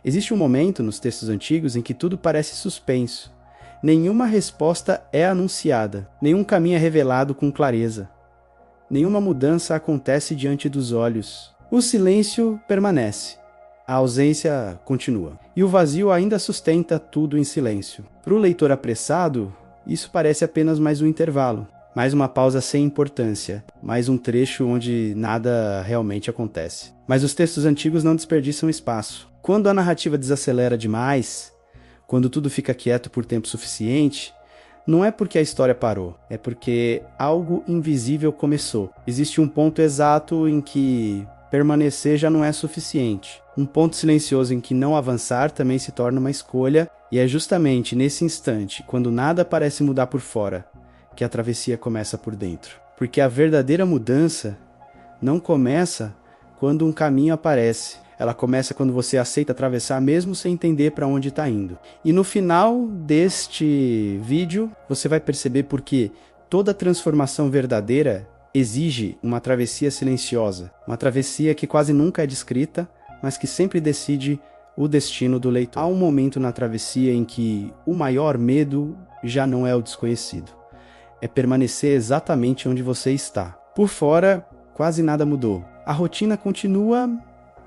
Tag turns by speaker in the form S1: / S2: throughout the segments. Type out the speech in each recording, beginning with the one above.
S1: Existe um momento nos textos antigos em que tudo parece suspenso. Nenhuma resposta é anunciada, nenhum caminho é revelado com clareza. Nenhuma mudança acontece diante dos olhos. O silêncio permanece. A ausência continua. E o vazio ainda sustenta tudo em silêncio. Para o leitor apressado, isso parece apenas mais um intervalo. Mais uma pausa sem importância. Mais um trecho onde nada realmente acontece. Mas os textos antigos não desperdiçam espaço. Quando a narrativa desacelera demais, quando tudo fica quieto por tempo suficiente, não é porque a história parou, é porque algo invisível começou. Existe um ponto exato em que permanecer já não é suficiente. Um ponto silencioso em que não avançar também se torna uma escolha, e é justamente nesse instante, quando nada parece mudar por fora, que a travessia começa por dentro. Porque a verdadeira mudança não começa quando um caminho aparece. Ela começa quando você aceita atravessar mesmo sem entender para onde está indo. E no final deste vídeo, você vai perceber porque toda transformação verdadeira exige uma travessia silenciosa. Uma travessia que quase nunca é descrita, mas que sempre decide o destino do leitor. Há um momento na travessia em que o maior medo já não é o desconhecido. É permanecer exatamente onde você está. Por fora, quase nada mudou. A rotina continua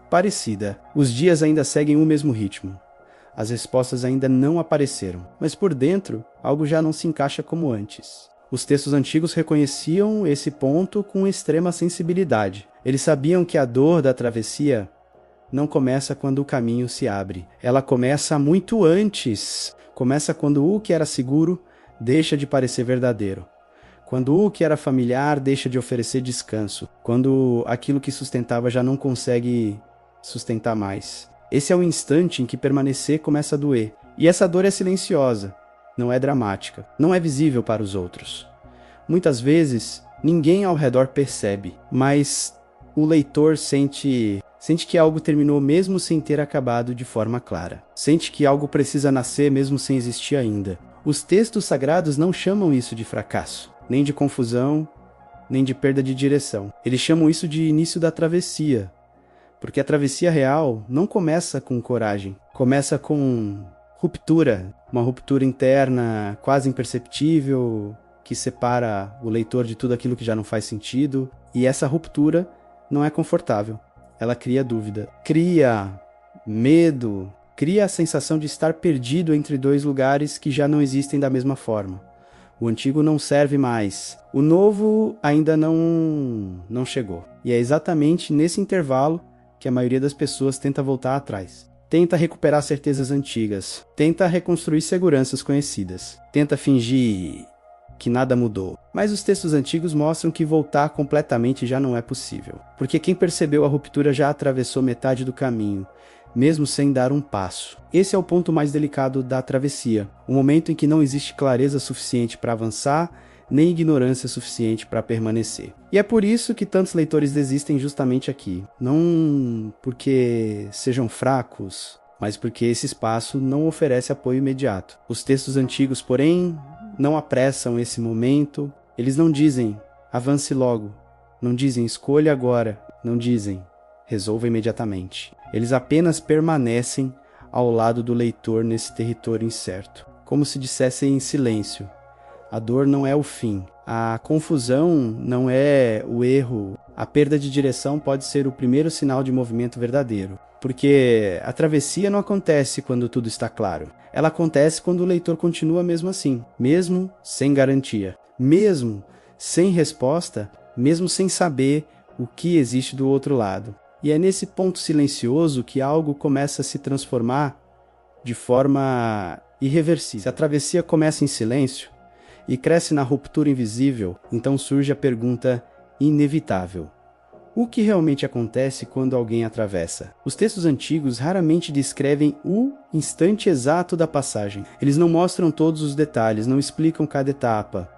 S1: parecida. Os dias ainda seguem o mesmo ritmo. As respostas ainda não apareceram. Mas por dentro, algo já não se encaixa como antes. Os textos antigos reconheciam esse ponto com extrema sensibilidade. Eles sabiam que a dor da travessia não começa quando o caminho se abre. Ela começa muito antes. Começa quando o que era seguro deixa de parecer verdadeiro. Quando o que era familiar deixa de oferecer descanso. Quando aquilo que sustentava já não consegue sustentar mais. Esse é o instante em que permanecer começa a doer. E essa dor é silenciosa, não é dramática, não é visível para os outros. Muitas vezes, ninguém ao redor percebe, mas o leitor sente que algo terminou mesmo sem ter acabado de forma clara. Sente que algo precisa nascer mesmo sem existir ainda. Os textos sagrados não chamam isso de fracasso, nem de confusão, nem de perda de direção. Eles chamam isso de início da travessia. Porque a travessia real não começa com coragem, começa com ruptura, uma ruptura interna quase imperceptível, que separa o leitor de tudo aquilo que já não faz sentido, e essa ruptura não é confortável, ela cria dúvida, cria medo, cria a sensação de estar perdido entre dois lugares que já não existem da mesma forma. O antigo não serve mais, o novo ainda não chegou, e é exatamente nesse intervalo que a maioria das pessoas tenta voltar atrás. Tenta recuperar certezas antigas. Tenta reconstruir seguranças conhecidas. Tenta fingir que nada mudou. Mas os textos antigos mostram que voltar completamente já não é possível. Porque quem percebeu a ruptura já atravessou metade do caminho, mesmo sem dar um passo. Esse é o ponto mais delicado da travessia. O momento em que não existe clareza suficiente para avançar, nem ignorância suficiente para permanecer. E é por isso que tantos leitores desistem justamente aqui. Não porque sejam fracos, mas porque esse espaço não oferece apoio imediato. Os textos antigos, porém, não apressam esse momento. Eles não dizem, avance logo. Não dizem, escolha agora. Não dizem, resolva imediatamente. Eles apenas permanecem ao lado do leitor nesse território incerto. Como se dissessem em silêncio. A dor não é o fim. A confusão não é o erro. A perda de direção pode ser o primeiro sinal de movimento verdadeiro. Porque a travessia não acontece quando tudo está claro. Ela acontece quando o leitor continua mesmo assim. Mesmo sem garantia. Mesmo sem resposta. Mesmo sem saber o que existe do outro lado. E é nesse ponto silencioso que algo começa a se transformar de forma irreversível. Se a travessia começa em silêncio e cresce na ruptura invisível, então surge a pergunta inevitável. O que realmente acontece quando alguém atravessa? Os textos antigos raramente descrevem o instante exato da passagem. Eles não mostram todos os detalhes, não explicam cada etapa,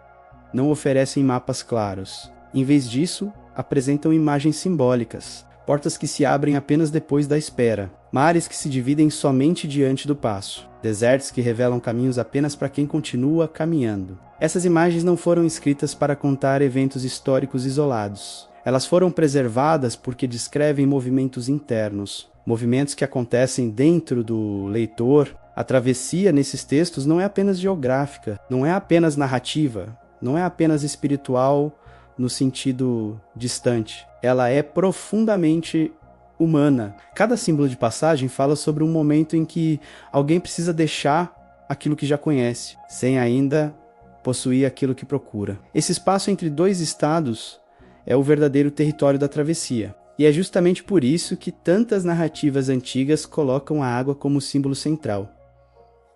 S1: não oferecem mapas claros. Em vez disso, apresentam imagens simbólicas, portas que se abrem apenas depois da espera, mares que se dividem somente diante do passo, desertos que revelam caminhos apenas para quem continua caminhando. Essas imagens não foram escritas para contar eventos históricos isolados. Elas foram preservadas porque descrevem movimentos internos, movimentos que acontecem dentro do leitor. A travessia nesses textos não é apenas geográfica, não é apenas narrativa, não é apenas espiritual no sentido distante. Ela é profundamente humana. Cada símbolo de passagem fala sobre um momento em que alguém precisa deixar aquilo que já conhece, sem ainda possuir aquilo que procura. Esse espaço entre dois estados é o verdadeiro território da travessia. E é justamente por isso que tantas narrativas antigas colocam a água como símbolo central.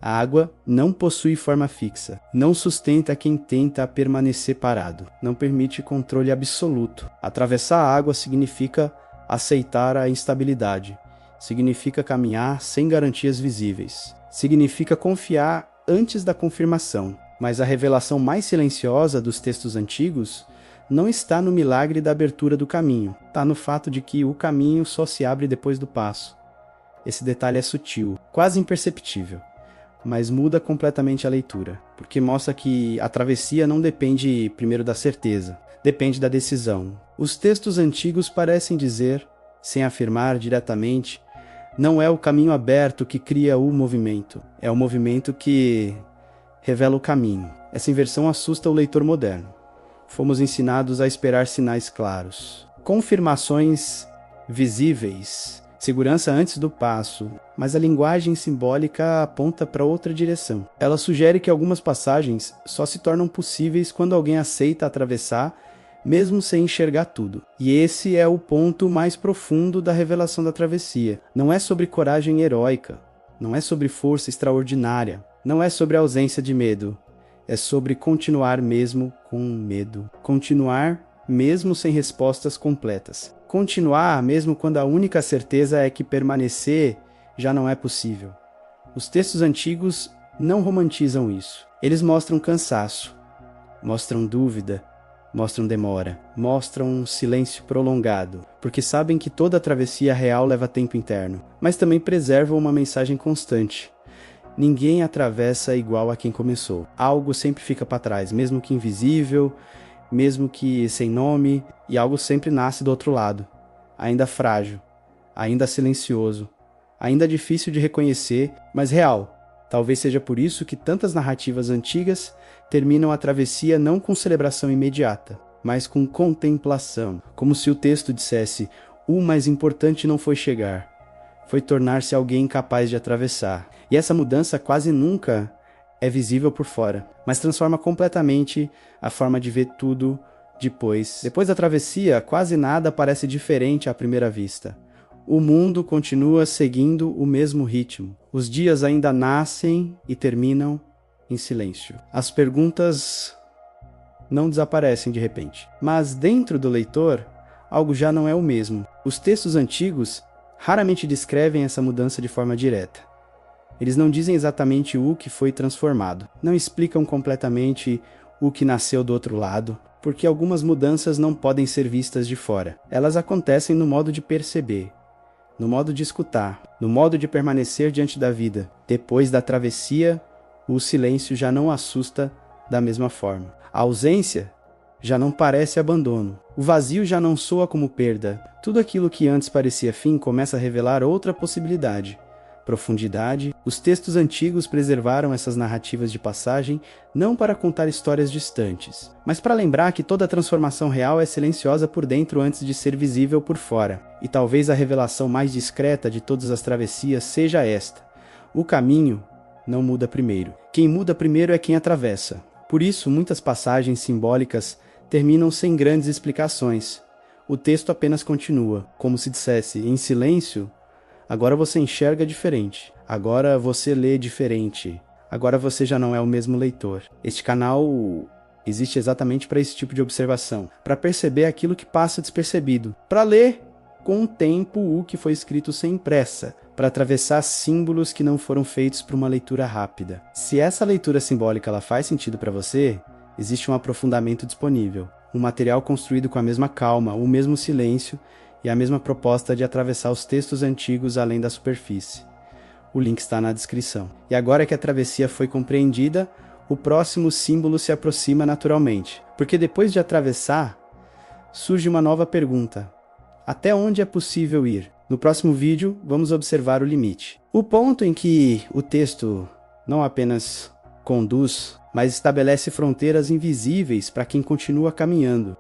S1: A água não possui forma fixa, não sustenta quem tenta permanecer parado, não permite controle absoluto. Atravessar a água significa aceitar a instabilidade, significa caminhar sem garantias visíveis, significa confiar antes da confirmação. Mas a revelação mais silenciosa dos textos antigos não está no milagre da abertura do caminho, está no fato de que o caminho só se abre depois do passo. Esse detalhe é sutil, quase imperceptível, mas muda completamente a leitura, porque mostra que a travessia não depende primeiro da certeza, depende da decisão. Os textos antigos parecem dizer, sem afirmar diretamente, não é o caminho aberto que cria o movimento, é o movimento que revela o caminho. Essa inversão assusta o leitor moderno. Fomos ensinados a esperar sinais claros, confirmações visíveis, segurança antes do passo, mas a linguagem simbólica aponta para outra direção. Ela sugere que algumas passagens só se tornam possíveis quando alguém aceita atravessar, mesmo sem enxergar tudo. E esse é o ponto mais profundo da revelação da travessia. Não é sobre coragem heróica, não é sobre força extraordinária, não é sobre ausência de medo, é sobre continuar mesmo com medo. Continuar mesmo sem respostas completas. Continuar mesmo quando a única certeza é que permanecer já não é possível. Os textos antigos não romantizam isso. Eles mostram cansaço, mostram dúvida, mostram demora, mostram um silêncio prolongado, porque sabem que toda travessia real leva tempo interno, mas também preservam uma mensagem constante. Ninguém atravessa igual a quem começou. Algo sempre fica para trás, mesmo que invisível, mesmo que sem nome, e algo sempre nasce do outro lado, ainda frágil, ainda silencioso, ainda difícil de reconhecer, mas real. Talvez seja por isso que tantas narrativas antigas terminam a travessia não com celebração imediata, mas com contemplação, como se o texto dissesse: o mais importante não foi chegar, foi tornar-se alguém capaz de atravessar. E essa mudança quase nunca é visível por fora, mas transforma completamente a forma de ver tudo depois. Depois da travessia, quase nada parece diferente à primeira vista. O mundo continua seguindo o mesmo ritmo. Os dias ainda nascem e terminam em silêncio. As perguntas não desaparecem de repente. Mas dentro do leitor, algo já não é o mesmo. Os textos antigos raramente descrevem essa mudança de forma direta. Eles não dizem exatamente o que foi transformado, não explicam completamente o que nasceu do outro lado, porque algumas mudanças não podem ser vistas de fora. Elas acontecem no modo de perceber, no modo de escutar, no modo de permanecer diante da vida. Depois da travessia, o silêncio já não assusta da mesma forma. A ausência já não parece abandono. O vazio já não soa como perda. Tudo aquilo que antes parecia fim começa a revelar outra possibilidade. Profundidade. Os textos antigos preservaram essas narrativas de passagem não para contar histórias distantes, mas para lembrar que toda transformação real é silenciosa por dentro antes de ser visível por fora. E talvez a revelação mais discreta de todas as travessias seja esta: o caminho não muda primeiro. Quem muda primeiro é quem atravessa. Por isso, muitas passagens simbólicas terminam sem grandes explicações. O texto apenas continua, como se dissesse: em silêncio, agora você enxerga diferente, agora você lê diferente, agora você já não é o mesmo leitor. Este canal existe exatamente para esse tipo de observação, para perceber aquilo que passa despercebido, para ler com o tempo o que foi escrito sem pressa, para atravessar símbolos que não foram feitos para uma leitura rápida. Se essa leitura simbólica ela faz sentido para você, existe um aprofundamento disponível, um material construído com a mesma calma, o mesmo silêncio e a mesma proposta de atravessar os textos antigos além da superfície. O link está na descrição. E agora que a travessia foi compreendida, o próximo símbolo se aproxima naturalmente, porque depois de atravessar, surge uma nova pergunta: até onde é possível ir? No próximo vídeo, vamos observar o limite. O ponto em que o texto não apenas conduz, mas estabelece fronteiras invisíveis para quem continua caminhando.